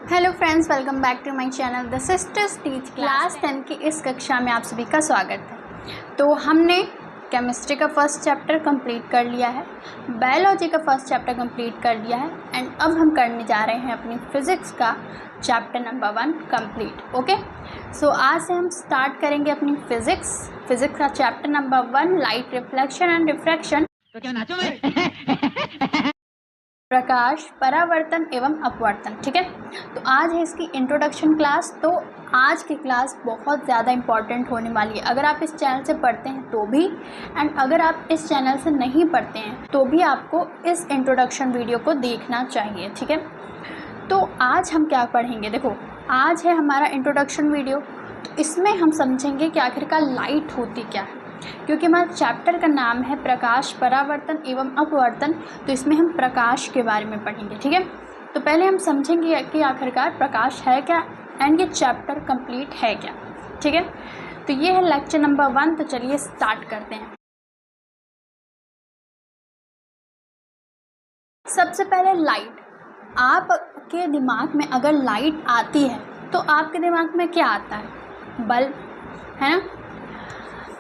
Hello friends, welcome back to my channel the sisters teach class 10 की इस कक्षा में आप सभी का स्वागत है। तो हमने केमिस्ट्री का फर्स्ट चैप्टर कंप्लीट कर लिया है, बायोलॉजी का फर्स्ट चैप्टर कंप्लीट कर लिया है एंड अब हम करने जा रहे हैं अपनी फिज़िक्स का चैप्टर नंबर 1 कंप्लीट। ओके, सो आज से हम स्टार्ट करेंगे अपनी फिज़िक्स का chapter number 1 light reflection and refraction. तो क्या नाचो मैं? प्रकाश परावर्तन एवं अपवर्तन। ठीक है, तो आज है इसकी इंट्रोडक्शन क्लास। तो आज की क्लास बहुत ज़्यादा इम्पॉर्टेंट होने वाली है, अगर आप इस चैनल से पढ़ते हैं तो भी एंड अगर आप इस चैनल से नहीं पढ़ते हैं तो भी आपको इस इंट्रोडक्शन वीडियो को देखना चाहिए। ठीक है, तो आज हम क्या पढ़ेंगे, देखो आज है हमारा इंट्रोडक्शन वीडियो। तो इसमें हम समझेंगे कि आखिरकार लाइट होती क्या है, क्योंकि हमारा चैप्टर का नाम है प्रकाश परावर्तन एवं अपवर्तन, तो इसमें हम प्रकाश के बारे में पढ़ेंगे। ठीक है, तो पहले हम समझेंगे कि आखिरकार प्रकाश है क्या एंड ये चैप्टर कंप्लीट है क्या। ठीक है, तो ये है लेक्चर नंबर 1। तो चलिए स्टार्ट करते हैं। सबसे पहले लाइट, आपके दिमाग में अगर लाइट आती है तो आपके दिमाग में क्या आता है? बल्ब, है ना।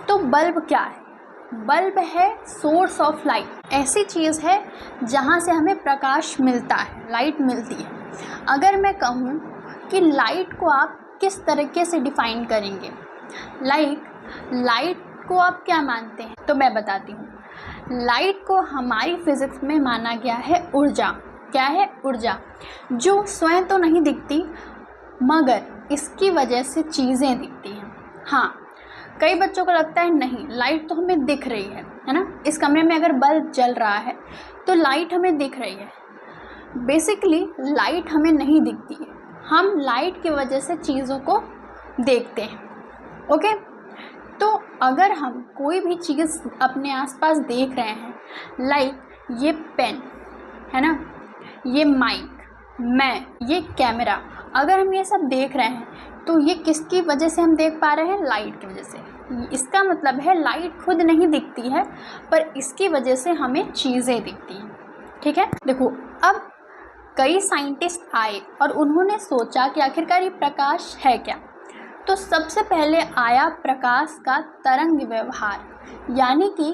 तो बल्ब क्या है? बल्ब है सोर्स ऑफ लाइट, ऐसी चीज़ है जहाँ से हमें प्रकाश मिलता है, लाइट मिलती है। अगर मैं कहूँ कि लाइट को आप किस तरीके से डिफ़ाइन करेंगे, लाइट को आप क्या मानते हैं, तो मैं बताती हूँ। लाइट को हमारी फिज़िक्स में माना गया है ऊर्जा। क्या है? ऊर्जा, जो स्वयं तो नहीं दिखती मगर इसकी वजह से चीज़ें दिखती हैं। हाँ, कई बच्चों को लगता है नहीं, लाइट तो हमें दिख रही है ना। इस कमरे में अगर बल्ब जल रहा है तो लाइट हमें दिख रही है। बेसिकली लाइट हमें नहीं दिखती है, हम लाइट की वजह से चीज़ों को देखते हैं। ओके, तो अगर हम कोई भी चीज़ अपने आसपास देख रहे हैं, लाइक ये पेन है ना, ये माइक, मैं, ये कैमरा, अगर हम ये सब देख रहे हैं तो ये किसकी वजह से हम देख पा रहे हैं? लाइट की वजह से। इसका मतलब है लाइट खुद नहीं दिखती है पर इसकी वजह से हमें चीज़ें दिखती हैं। ठीक है, देखो अब कई साइंटिस्ट आए और उन्होंने सोचा कि आखिरकार ये प्रकाश है क्या। तो सबसे पहले आया प्रकाश का तरंग व्यवहार, यानी कि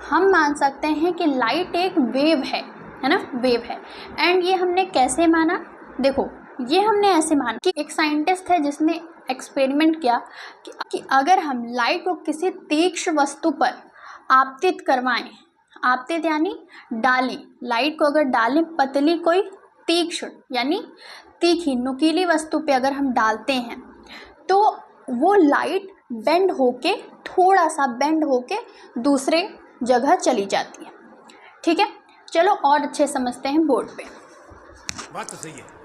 हम मान सकते हैं कि लाइट एक वेव है ना, वेव है। एंड ये हमने कैसे माना? देखो ये हमने ऐसे माना कि एक साइंटिस्ट है जिसने एक्सपेरिमेंट किया कि अगर हम लाइट को किसी तीक्ष्ण वस्तु पर आपतित करवाएं, आपतित यानी डालें, लाइट को अगर डालें पतली कोई तीक्ष्ण यानी तीखी नुकीली वस्तु पे अगर हम डालते हैं तो वो लाइट बेंड होके, थोड़ा सा बेंड होके दूसरे जगह चली जाती है। ठीक है, चलो और अच्छे समझते हैं बोर्ड पे। बात तो सही है।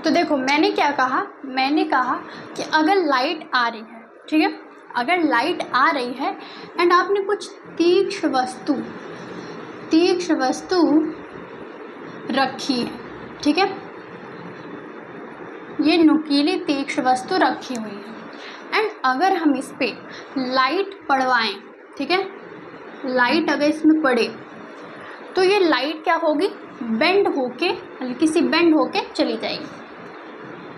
तो देखो मैंने क्या कहा, मैंने कहा कि अगर लाइट आ रही है, ठीक है, अगर लाइट आ रही है एंड आपने कुछ तीक्ष्ण वस्तु रखी है, ठीक है, ये नुकीली तीक्ष्ण वस्तु रखी हुई है एंड अगर हम इस पे लाइट पड़वाएं, ठीक है, लाइट अगर इसमें पड़े तो ये लाइट क्या होगी? बेंड होके, हल्की सी बेंड होके चली जाएगी,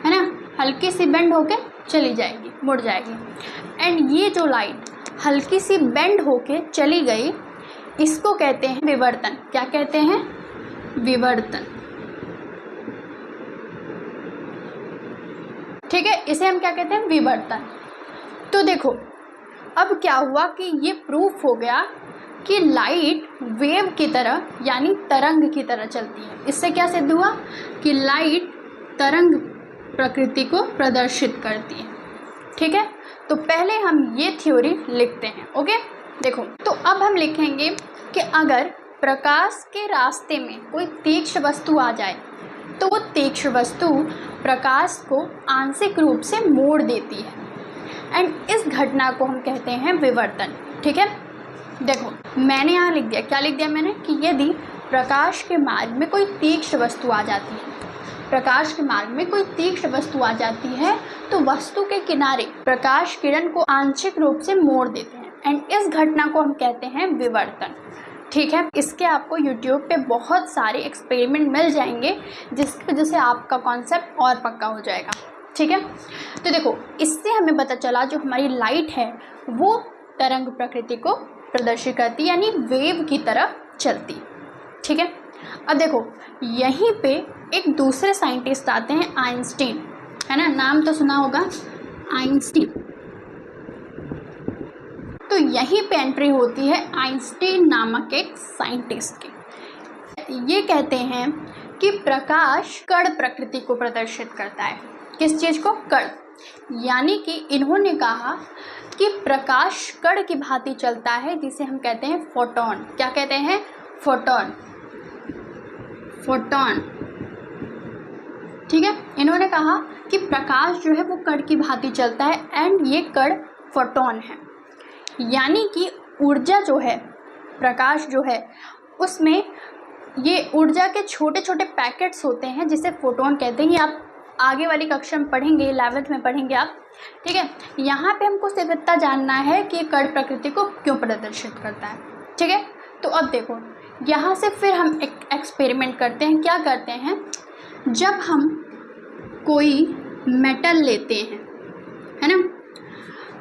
है ना, हल्की सी बेंड होके चली जाएगी, मुड़ जाएगी। एंड ये जो लाइट हल्की सी बेंड होके चली गई, इसको कहते हैं विवर्तन। क्या कहते हैं? विवर्तन। ठीक है, इसे हम क्या कहते हैं? विवर्तन। तो देखो अब क्या हुआ कि ये प्रूफ हो गया कि लाइट वेव की तरह यानी तरंग की तरह चलती है। इससे क्या सिद्ध हुआ कि लाइट तरंग प्रकृति को प्रदर्शित करती है। ठीक है, तो पहले हम ये थ्योरी लिखते हैं। ओके, देखो तो अब हम लिखेंगे कि अगर प्रकाश के रास्ते में कोई तीक्ष्ण वस्तु आ जाए तो वो तीक्ष्ण वस्तु प्रकाश को आंशिक रूप से मोड़ देती है एंड इस घटना को हम कहते हैं विवर्तन। ठीक है, देखो मैंने यहाँ लिख दिया, क्या लिख दिया मैंने, कि यदि प्रकाश के मार्ग में कोई तीक्ष्ण वस्तु आ जाती है, प्रकाश के मार्ग में कोई तीक्ष्ण वस्तु आ जाती है तो वस्तु के किनारे प्रकाश किरण को आंशिक रूप से मोड़ देते हैं एंड इस घटना को हम कहते हैं विवर्तन। ठीक है, इसके आपको यूट्यूब पे बहुत सारे एक्सपेरिमेंट मिल जाएंगे जिसकी वजह से आपका कॉन्सेप्ट और पक्का हो जाएगा। ठीक है, तो देखो इससे हमें पता चला जो हमारी लाइट है वो तरंग प्रकृति को प्रदर्शित करती यानी वेव की तरह चलती। ठीक है, अब देखो यहीं पे एक दूसरे साइंटिस्ट आते हैं आइंस्टीन, है ना, नाम तो सुना होगा आइंस्टीन। तो यहीं पे एंट्री होती है आइंस्टीन नामक एक साइंटिस्ट की। ये कहते हैं कि प्रकाश कण प्रकृति को प्रदर्शित करता है। किस चीज़ को? कण। यानी कि इन्होंने कहा कि प्रकाश कण की भांति चलता है जिसे हम कहते हैं फोटोन। क्या कहते हैं? फोटोन। फोटोन। ठीक है, इन्होंने कहा कि प्रकाश जो है वो कण की भांति चलता है एंड ये कण फोटोन है। यानी कि ऊर्जा जो है, प्रकाश जो है उसमें ये ऊर्जा के छोटे छोटे पैकेट्स होते हैं जिसे फोटोन कहते हैं। ये आप आगे वाली कक्षा में पढ़ेंगे, 11th में पढ़ेंगे आप। ठीक है, यहाँ पे हमको सिर्फ इतना जानना है कि कण प्रकृति को क्यों प्रदर्शित करता है। ठीक है, तो अब देखो यहाँ से फिर हम एक एक्सपेरिमेंट करते हैं। क्या करते हैं, जब हम कोई मेटल लेते हैं, है ना,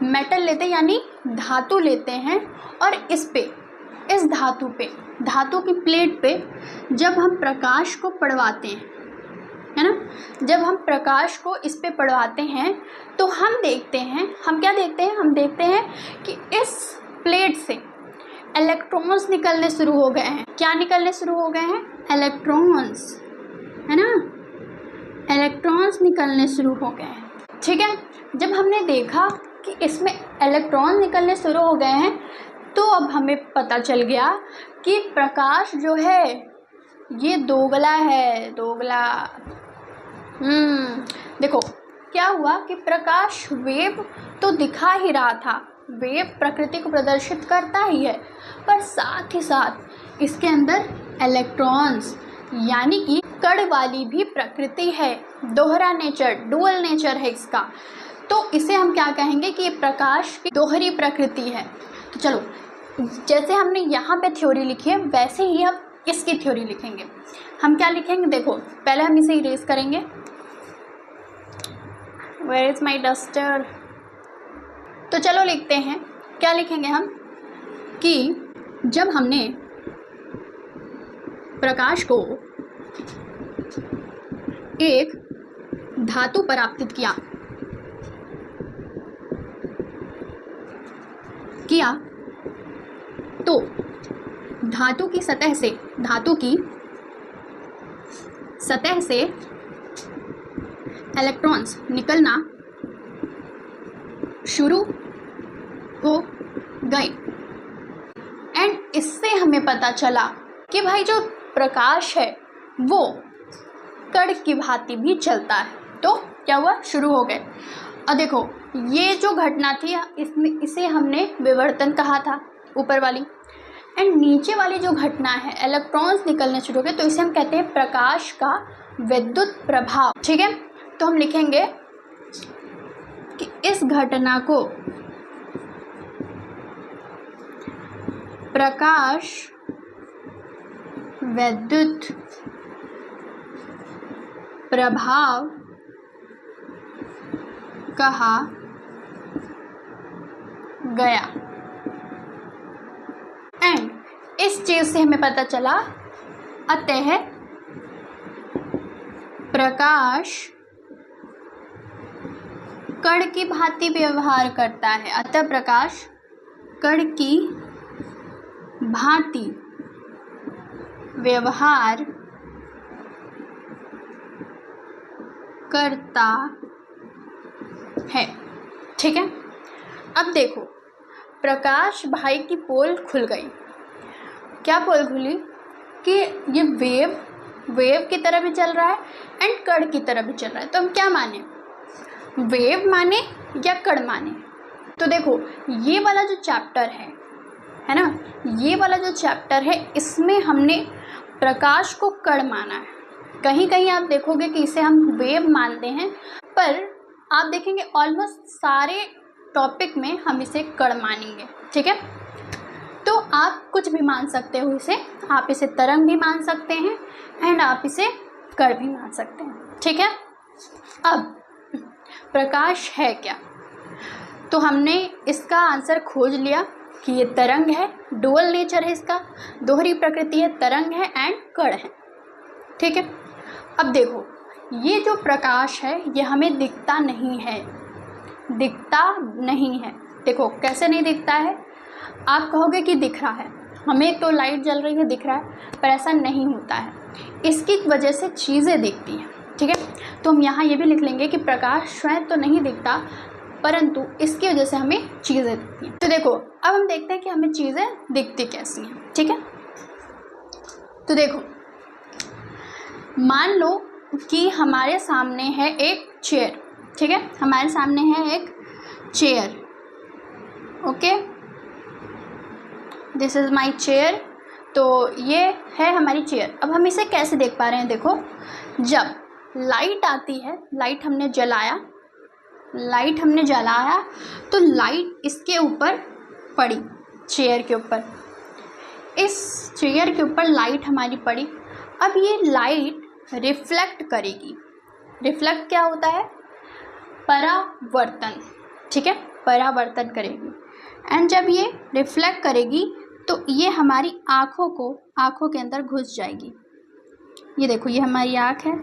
मेटल लेते हैं यानी धातु लेते हैं और इस धातु की प्लेट पे जब हम प्रकाश को पड़वाते हैं, है ना, जब हम प्रकाश को इस पे पड़वाते हैं तो हम देखते हैं, हम क्या देखते हैं, हम देखते हैं कि इस प्लेट से इलेक्ट्रॉन्स निकलने शुरू हो गए हैं। क्या निकलने शुरू हो गए हैं? इलेक्ट्रॉन्स, है ना, इलेक्ट्रॉन्स निकलने शुरू हो गए हैं। ठीक है, जब हमने देखा कि इसमें इलेक्ट्रॉन निकलने शुरू हो गए हैं तो अब हमें पता चल गया कि प्रकाश जो है ये दोगला है, दोगला। देखो क्या हुआ कि प्रकाश वेव तो दिखा ही रहा था, वेव प्रकृति को प्रदर्शित करता ही है, पर साथ ही साथ इसके अंदर इलेक्ट्रॉन्स यानी कि कण वाली भी प्रकृति है, दोहरा नेचर, डुअल नेचर है इसका। तो इसे हम क्या कहेंगे कि प्रकाश की दोहरी प्रकृति है। तो चलो, जैसे हमने यहाँ पे थ्योरी लिखी है वैसे ही हम इसकी थ्योरी लिखेंगे। हम क्या लिखेंगे? देखो पहले हम इसे इरेज करेंगे। Where is my duster? तो चलो लिखते हैं, क्या लिखेंगे हम कि जब हमने प्रकाश को एक धातु पर आपतित किया तो धातु की सतह से इलेक्ट्रॉन्स निकलना शुरू हो गए एंड इससे हमें पता चला कि भाई जो प्रकाश है वो कण की भांति भी चलता है। तो क्या हुआ? शुरू हो गए। अब देखो ये जो घटना थी इसे हमने विवर्तन कहा था, ऊपर वाली, एंड नीचे वाली जो घटना है इलेक्ट्रॉन्स निकलने शुरू हो गए तो इसे हम कहते हैं प्रकाश का विद्युत प्रभाव। ठीक है, तो हम लिखेंगे कि इस घटना को प्रकाश विद्युत प्रभाव कहा गया। एंड इस चीज से हमें पता चला अतः प्रकाश कण की भांति व्यवहार करता है। अतः प्रकाश कण की भांति व्यवहार करता है। ठीक है, अब देखो प्रकाश भाई की पोल खुल गई। क्या पोल खुली? कि ये वेव की तरह भी चल रहा है एंड कण की तरह भी चल रहा है। तो हम क्या माने, वेव माने या कण माने? तो देखो ये वाला जो चैप्टर है ना, ये वाला जो चैप्टर है इसमें हमने प्रकाश को कण माना है। कहीं कहीं आप देखोगे कि इसे हम वेव मानते हैं, पर आप देखेंगे ऑलमोस्ट सारे टॉपिक में हम इसे कण मानेंगे। ठीक है, तो आप कुछ भी मान सकते हो इसे, आप इसे तरंग भी मान सकते हैं एंड आप इसे कण भी मान सकते हैं, ठीक है। अब प्रकाश है क्या, तो हमने इसका आंसर खोज लिया कि ये तरंग है, डुअल नेचर है इसका, दोहरी प्रकृति है, तरंग है एंड कण है, ठीक है। अब देखो ये जो प्रकाश है ये हमें दिखता नहीं है, दिखता नहीं है। देखो कैसे नहीं दिखता है, आप कहोगे कि दिख रहा है, हमें तो लाइट जल रही है दिख रहा है, पर ऐसा नहीं होता है, इसकी वजह से चीज़ें दिखती हैं, ठीक है। तो हम यहाँ ये भी लिख लेंगे कि प्रकाश स्वयं तो नहीं दिखता परंतु इसकी वजह से हमें चीज़ें दिखती हैं। तो देखो अब हम देखते हैं कि हमें चीज़ें दिखती कैसी हैं, ठीक है। तो देखो मान लो कि हमारे सामने है एक चेयर, ठीक है, हमारे सामने है एक chair, okay, this is my chair. तो ये है हमारी चेयर। अब हम इसे कैसे देख पा रहे हैं, देखो जब लाइट आती है, लाइट हमने जलाया तो लाइट इसके ऊपर पड़ी, चेयर के ऊपर, इस चेयर के ऊपर लाइट हमारी पड़ी। अब ये लाइट रिफ्लेक्ट करेगी, रिफ्लेक्ट क्या होता है, परावर्तन, ठीक है, परावर्तन करेगी। एंड जब ये रिफ्लेक्ट करेगी तो ये हमारी आँखों के अंदर घुस जाएगी। ये देखो ये हमारी आँख है,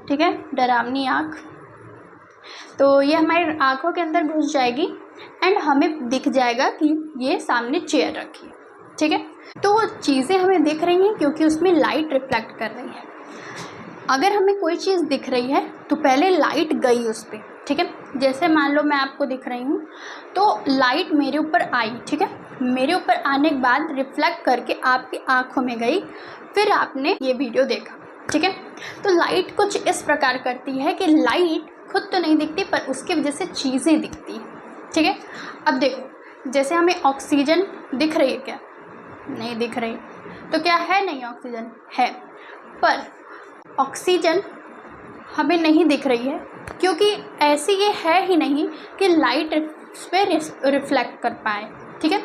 ठीक है, डरावनी आँख। तो ये हमारी आँखों के अंदर घुस जाएगी एंड हमें दिख जाएगा कि ये सामने चेयर रखी है, ठीक है। तो वो चीज़ें हमें दिख रही हैं क्योंकि उसमें लाइट रिफ्लेक्ट कर रही है। अगर हमें कोई चीज़ दिख रही है तो पहले लाइट गई उस पर, ठीक है। जैसे मान लो मैं आपको दिख रही हूँ तो लाइट मेरे ऊपर आई, ठीक है, मेरे ऊपर आने के बाद रिफ्लेक्ट करके आपकी आँखों में गई, फिर आपने ये वीडियो देखा, ठीक है। तो लाइट कुछ इस प्रकार करती है कि लाइट खुद तो नहीं दिखती पर उसकी वजह से चीज़ें दिखती हैं, ठीक है। अब देखो जैसे हमें ऑक्सीजन दिख रही है क्या, नहीं दिख रही, तो क्या है, नहीं ऑक्सीजन है, पर ऑक्सीजन हमें नहीं दिख रही है क्योंकि ऐसी ये है ही नहीं कि लाइट इस पर रिफ्लेक्ट कर पाए, ठीक है।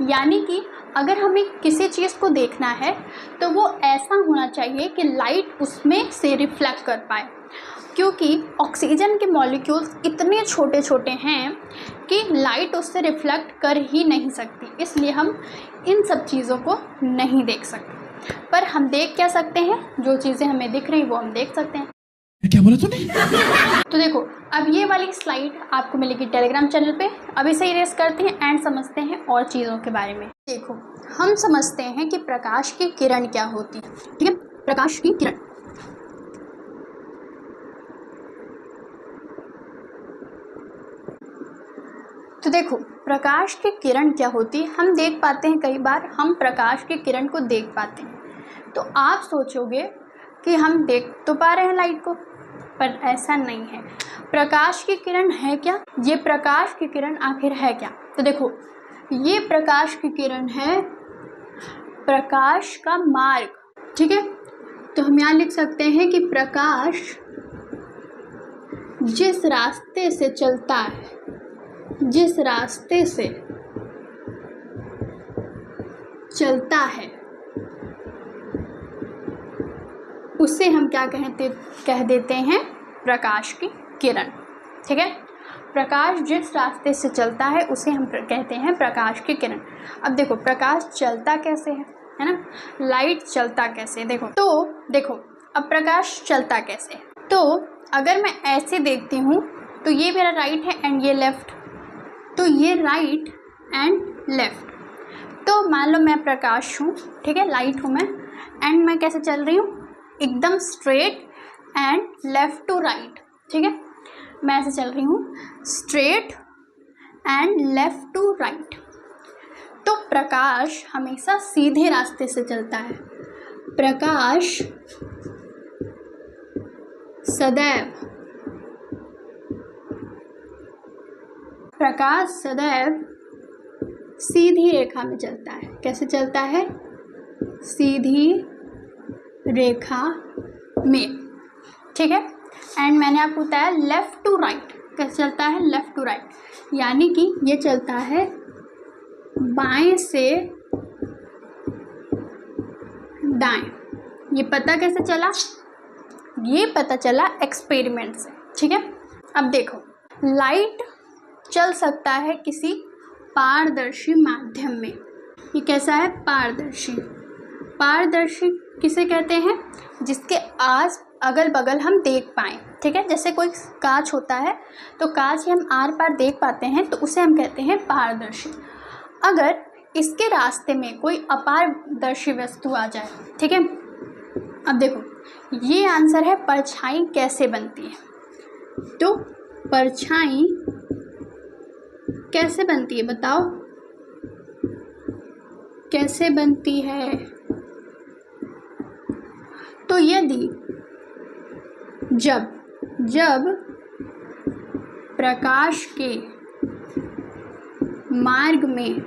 यानी कि अगर हमें किसी चीज़ को देखना है तो वो ऐसा होना चाहिए कि लाइट उसमें से रिफ्लेक्ट कर पाए, क्योंकि ऑक्सीजन के मॉलिक्यूल्स इतने छोटे छोटे हैं कि लाइट उससे रिफ्लेक्ट कर ही नहीं सकती, इसलिए हम इन सब चीज़ों को नहीं देख सकते। पर हम देख क्या सकते हैं, जो चीज़ें हमें दिख रही वो हम देख सकते हैं। क्या बोला तूने? तो देखो अब ये वाली स्लाइड आपको मिलेगी टेलीग्राम चैनल पे। अब इसे इरेज करते हैं एंड समझते हैं और चीज़ों के बारे में। देखो हम समझते हैं कि प्रकाश की किरण क्या होती है, ठीक है, प्रकाश की किरण। तो देखो प्रकाश की किरण क्या होती है, हम देख पाते हैं, कई बार हम प्रकाश की किरण को देख पाते हैं। तो आप सोचोगे कि हम देख तो पा रहे हैं लाइट को, पर ऐसा नहीं है। प्रकाश की किरण है क्या, ये प्रकाश की किरण आखिर है क्या, तो देखो ये प्रकाश की किरण है, प्रकाश का मार्ग, ठीक है। तो हम यहाँ लिख सकते हैं कि प्रकाश जिस रास्ते से चलता है, जिस रास्ते से चलता है उसे हम क्या कह देते हैं, प्रकाश की किरण, ठीक है। प्रकाश जिस रास्ते से चलता है उसे हम कहते हैं प्रकाश की किरण। अब देखो प्रकाश चलता कैसे है ना, लाइट चलता कैसे, देखो तो देखो अब प्रकाश चलता कैसे है। तो अगर मैं ऐसे देखती हूँ तो ये मेरा राइट है एंड ये लेफ़्ट, तो ये राइट एंड लेफ़्ट। तो मान लो मैं प्रकाश हूँ, ठीक है, लाइट हूँ मैं, एंड मैं कैसे चल रही हूँ, एकदम straight and left to right, ठीक है, मैं ऐसे चल रही हूँ straight and left to right. तो प्रकाश हमेशा सीधे रास्ते से चलता है, प्रकाश सदैव सीधी रेखा में चलता है। कैसे चलता है, सीधी रेखा में, ठीक है। एंड मैंने आपको बताया लेफ़्ट टू राइट, कैसे चलता है, लेफ़्ट टू राइट, यानी कि ये चलता है बाएं से दाएं। ये पता कैसे चला? ये पता चला एक्सपेरिमेंट से, ठीक है। अब देखो, लाइट चल सकता है किसी पारदर्शी माध्यम में। ये कैसा है? पारदर्शी। पारदर्शी किसे कहते हैं? जिसके आस अगल बगल हम देख पाएँ, ठीक है। जैसे कोई कांच होता है तो कांच हम आर पार देख पाते हैं, तो उसे हम कहते हैं पारदर्शी। अगर इसके रास्ते में कोई अपारदर्शी वस्तु आ जाए, ठीक है। अब देखो, ये आंसर है परछाई कैसे बनती है। तो परछाई कैसे बनती है बताओ, कैसे बनती है? तो यदि जब प्रकाश के मार्ग में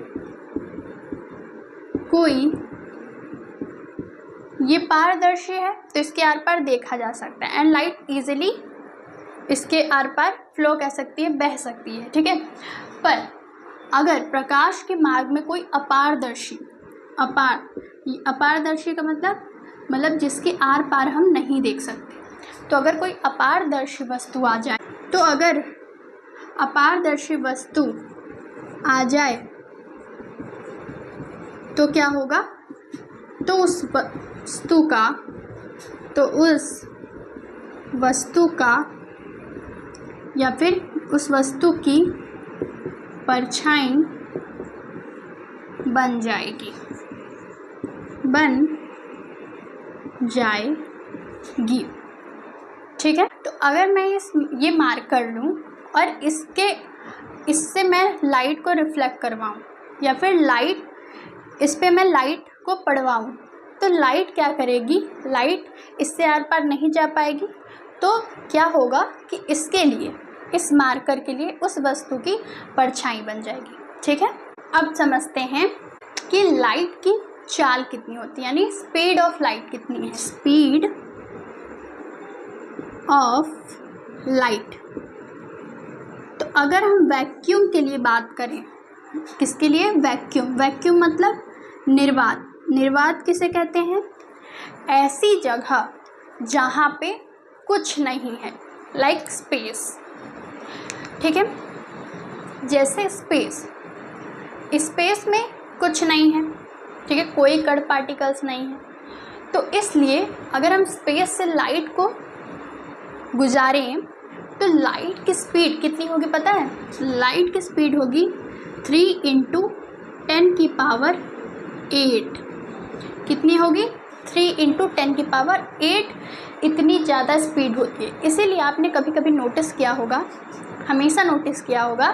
कोई, ये पारदर्शी है तो इसके आर पार देखा जा सकता है, एंड लाइट इजीली इसके आर पार फ्लो कर सकती है, बह सकती है, ठीक है। पर अगर प्रकाश के मार्ग में कोई अपारदर्शी, अपारदर्शी का मतलब जिसके आर पार हम नहीं देख सकते, तो अगर कोई अपारदर्शी वस्तु आ जाए, तो अगर अपारदर्शी वस्तु आ जाए तो क्या होगा? तो उस वस्तु का या फिर उस वस्तु की परछाई बन जाएगी, ठीक है। तो अगर मैं ये मार्क कर लूँ और इससे मैं लाइट को रिफ्लेक्ट करवाऊँ, या फिर इस पे मैं लाइट को पड़वाऊँ, तो लाइट क्या करेगी? लाइट इससे आर पार नहीं जा पाएगी। तो क्या होगा कि इसके लिए, इस मार्कर के लिए उस वस्तु की परछाई बन जाएगी, ठीक है। अब समझते हैं कि लाइट की चाल कितनी होती है, यानी स्पीड ऑफ लाइट कितनी है। Speed of light. तो अगर हम वैक्यूम के लिए बात करें, किसके लिए? वैक्यूम मतलब निर्वात। निर्वात किसे कहते हैं? ऐसी जगह जहाँ पे कुछ नहीं है, लाइक स्पेस, ठीक है। जैसे स्पेस में कुछ नहीं है, ठीक है, कोई कण पार्टिकल्स नहीं है। तो इसलिए अगर हम स्पेस से लाइट को गुजारें तो लाइट की स्पीड कितनी होगी पता है? लाइट की स्पीड होगी 3 × 10⁸। कितनी होगी? 3 × 10⁸। इतनी ज़्यादा स्पीड होती है। इसीलिए आपने कभी कभी नोटिस किया होगा, हमेशा नोटिस किया होगा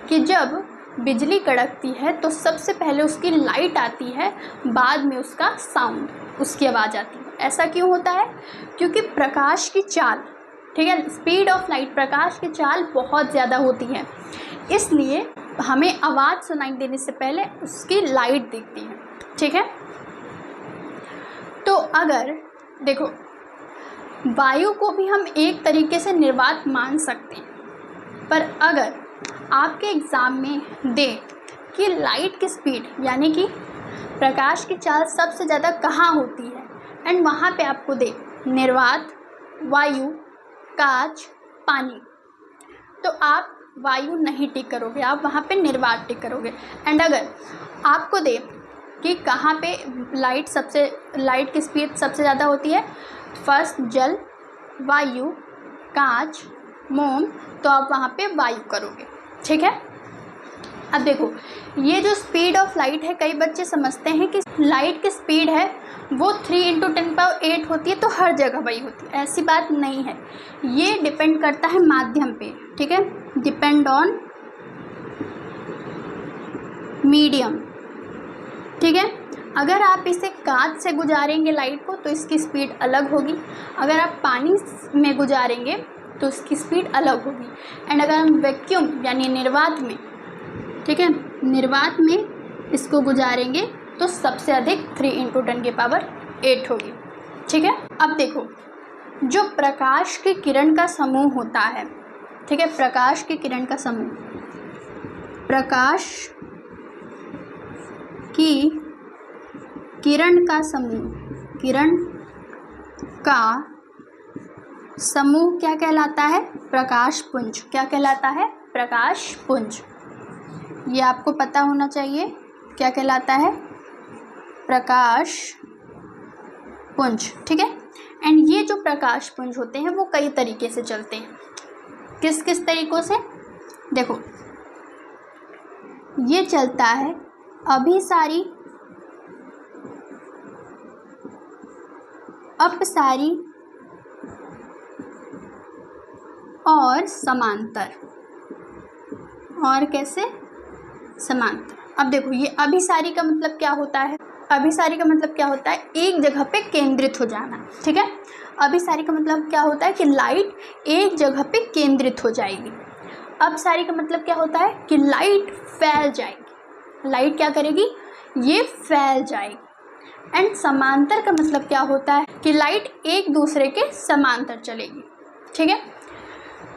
कि जब बिजली कड़कती है तो सबसे पहले उसकी लाइट आती है, बाद में उसका साउंड, उसकी आवाज़ आती है। ऐसा क्यों होता है? क्योंकि प्रकाश की चाल, ठीक है, स्पीड ऑफ लाइट, प्रकाश की चाल बहुत ज़्यादा होती है, इसलिए हमें आवाज़ सुनाई देने से पहले उसकी लाइट दिखती है, ठीक है। तो अगर देखो, वायु को भी हम एक तरीके से निर्वात मान सकते हैं, पर अगर आपके एग्ज़ाम में दे कि लाइट की स्पीड यानी कि प्रकाश की चाल सबसे ज़्यादा कहाँ होती है, एंड वहाँ पे आपको दे निर्वात, वायु, कांच, पानी, तो आप वायु नहीं टिक करोगे, आप वहाँ पे निर्वात टिक करोगे। एंड अगर आपको दे कि कहाँ पे लाइट की स्पीड सबसे ज़्यादा होती है, फर्स्ट जल, वायु, कांच, मोम, तो आप वहाँ पे वायु करोगे, ठीक है। अब देखो, ये जो स्पीड ऑफ लाइट है, कई बच्चे समझते हैं कि लाइट की स्पीड है वो 3 × 10⁸ होती है तो हर जगह वही होती है। ऐसी बात नहीं है, ये डिपेंड करता है माध्यम पे, ठीक है, डिपेंड ऑन मीडियम, ठीक है। अगर आप इसे कांच से गुजारेंगे लाइट को तो इसकी स्पीड अलग होगी, अगर आप पानी में गुजारेंगे तो उसकी स्पीड अलग होगी। एंड अगर हम वैक्यूम यानी निर्वात में, ठीक है, निर्वात में इसको गुजारेंगे तो सबसे अधिक 3 × 10⁸ होगी, ठीक है। अब देखो, जो प्रकाश की किरण का समूह होता है, ठीक है, प्रकाश की किरण का समूह, प्रकाश कि किरण का समूह क्या कहलाता है? प्रकाश पुंज। क्या कहलाता है? प्रकाश पुंज। ये आपको पता होना चाहिए, क्या कहलाता है? प्रकाश पुंज। ठीक है। एंड ये जो प्रकाश पुंज होते हैं वो कई तरीके से चलते हैं। किस किस तरीक़ों से? देखो, ये चलता है अभिसारी, अपसारी और समांतर। और कैसे? समांतर। अब देखो, ये अभिसारी का मतलब क्या होता है? अभिसारी का मतलब क्या होता है? एक जगह पे केंद्रित हो जाना। ठीक है। अभिसारी का मतलब क्या होता है? कि लाइट एक जगह पे केंद्रित हो जाएगी। अपसारी का मतलब क्या होता है? कि लाइट फैल जाएगी। लाइट क्या करेगी? ये फैल जाएगी। एंड समांतर का मतलब क्या होता है? कि लाइट एक दूसरे के समांतर चलेगी। ठीक है।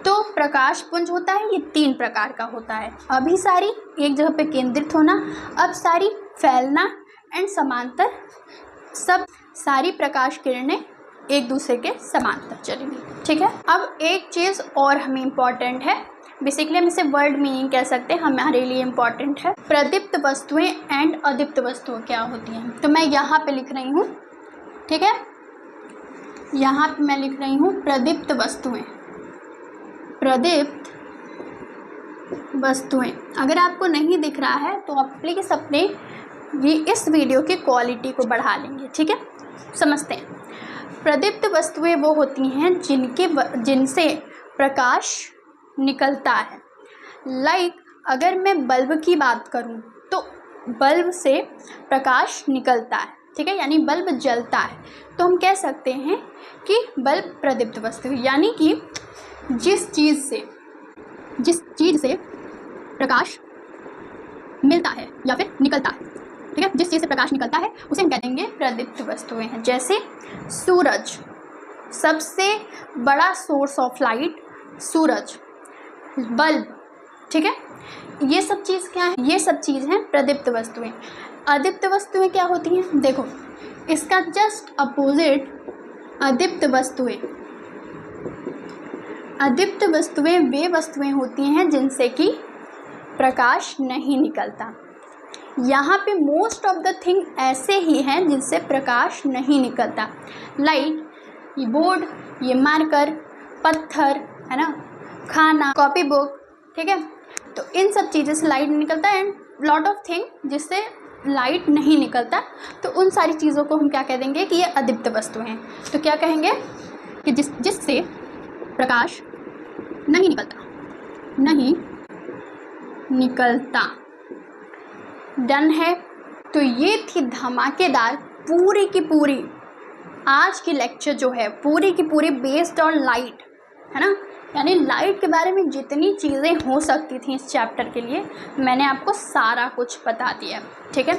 तो प्रकाश पुंज होता है, ये 3 प्रकार का होता है। अभिसारी, एक जगह पे केंद्रित होना, अपसारी, फैलना, एंड समांतर, सब सारी प्रकाश किरणें एक दूसरे के समांतर चलेंगी। ठीक है। अब एक चीज़ और हमें इम्पॉर्टेंट है, बेसिकली हम इसे वर्ड मीनिंग कह सकते हैं, हमारे लिए इम्पॉर्टेंट है। प्रदीप्त वस्तुएं एंड अदीप्त वस्तुएं क्या होती हैं? तो मैं यहाँ पे लिख रही हूँ। ठीक है। यहाँ पे मैं लिख रही हूँ प्रदीप्त वस्तुएं। प्रदीप्त वस्तुएं। अगर आपको नहीं दिख रहा है तो आप प्लीज़ अपने इस वीडियो की क्वालिटी को बढ़ा लेंगे। ठीक है। समझते हैं। प्रदीप्त वस्तुएं वो होती हैं जिनसे प्रकाश निकलता है। लाइक अगर मैं बल्ब की बात करूं तो बल्ब से प्रकाश निकलता है। ठीक है। यानी बल्ब जलता है तो हम कह सकते हैं कि बल्ब प्रदीप्त वस्तु है। यानी कि जिस चीज़ से प्रकाश मिलता है या फिर निकलता है। ठीक है। जिस चीज़ से प्रकाश निकलता है उसे हम कह देंगे प्रदीप्त वस्तुएं हैं। जैसे सूरज, सबसे बड़ा source of light Suraj, bulb. ठीक है। ये सब चीज़ क्या है? ये सब चीज़ हैं प्रदीप्त वस्तुएं। अदीप्त वस्तुएं क्या होती हैं? देखो, इसका जस्ट अपोजिट अदीप्त वस्तुएं। अदीप्त वस्तुएं वे वस्तुएं होती हैं जिनसे कि प्रकाश नहीं निकलता। यहाँ पे मोस्ट ऑफ द थिंग ऐसे ही हैं जिनसे प्रकाश नहीं निकलता। लाइक ये बोर्ड, ये मार्कर, पत्थर, है ना, खाना, कॉपी बुक। ठीक है। तो इन सब चीज़ों से लाइट निकलता है। एंड लॉट ऑफ थिंग जिससे लाइट नहीं निकलता, तो उन सारी चीज़ों को हम क्या कह देंगे? कि ये अदीप्त वस्तुएं हैं। तो क्या कहेंगे? कि जिससे प्रकाश नहीं निकलता। डन है। तो ये थी धमाकेदार पूरी की पूरी आज की लेक्चर जो है, पूरी की पूरी बेस्ड ऑन लाइट, है ना। यानी लाइट के बारे में जितनी चीज़ें हो सकती थी इस चैप्टर के लिए मैंने आपको सारा कुछ बता दिया। ठीक है।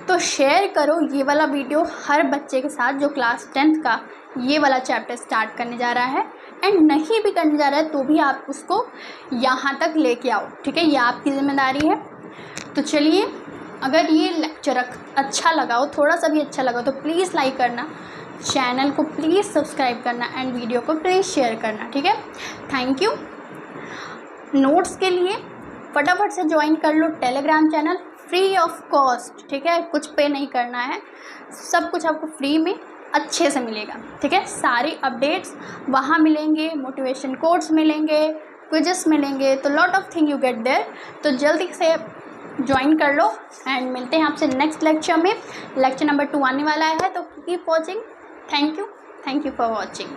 तो शेयर करो ये वाला वीडियो हर बच्चे के साथ जो क्लास 10th का ये वाला चैप्टर स्टार्ट करने जा रहा है। एंड नहीं भी करने जा रहा है तो भी आप उसको यहाँ तक लेके आओ। ठीक है। ये आपकी जिम्मेदारी है। तो चलिए, अगर ये लेक्चर अच्छा लगा हो, थोड़ा सा भी अच्छा लगा हो, तो प्लीज़ लाइक करना, चैनल को प्लीज़ सब्सक्राइब करना एंड वीडियो को प्लीज़ शेयर करना। ठीक है। Thank you. नोट्स के लिए फटाफट से ज्वाइन कर लो Telegram channel, free of cost. ठीक है। कुछ पे नहीं करना है, सब कुछ आपको फ्री में अच्छे से मिलेगा। ठीक है। सारी अपडेट्स वहाँ मिलेंगे, मोटिवेशन कोड्स मिलेंगे, क्विजेस मिलेंगे, तो lot of thing you get there. तो जल्दी से ज्वाइन कर लो एंड मिलते हैं आपसे नेक्स्ट लेक्चर में। लेक्चर नंबर 2 आने वाला है, तो keep watching. Thank you for watching.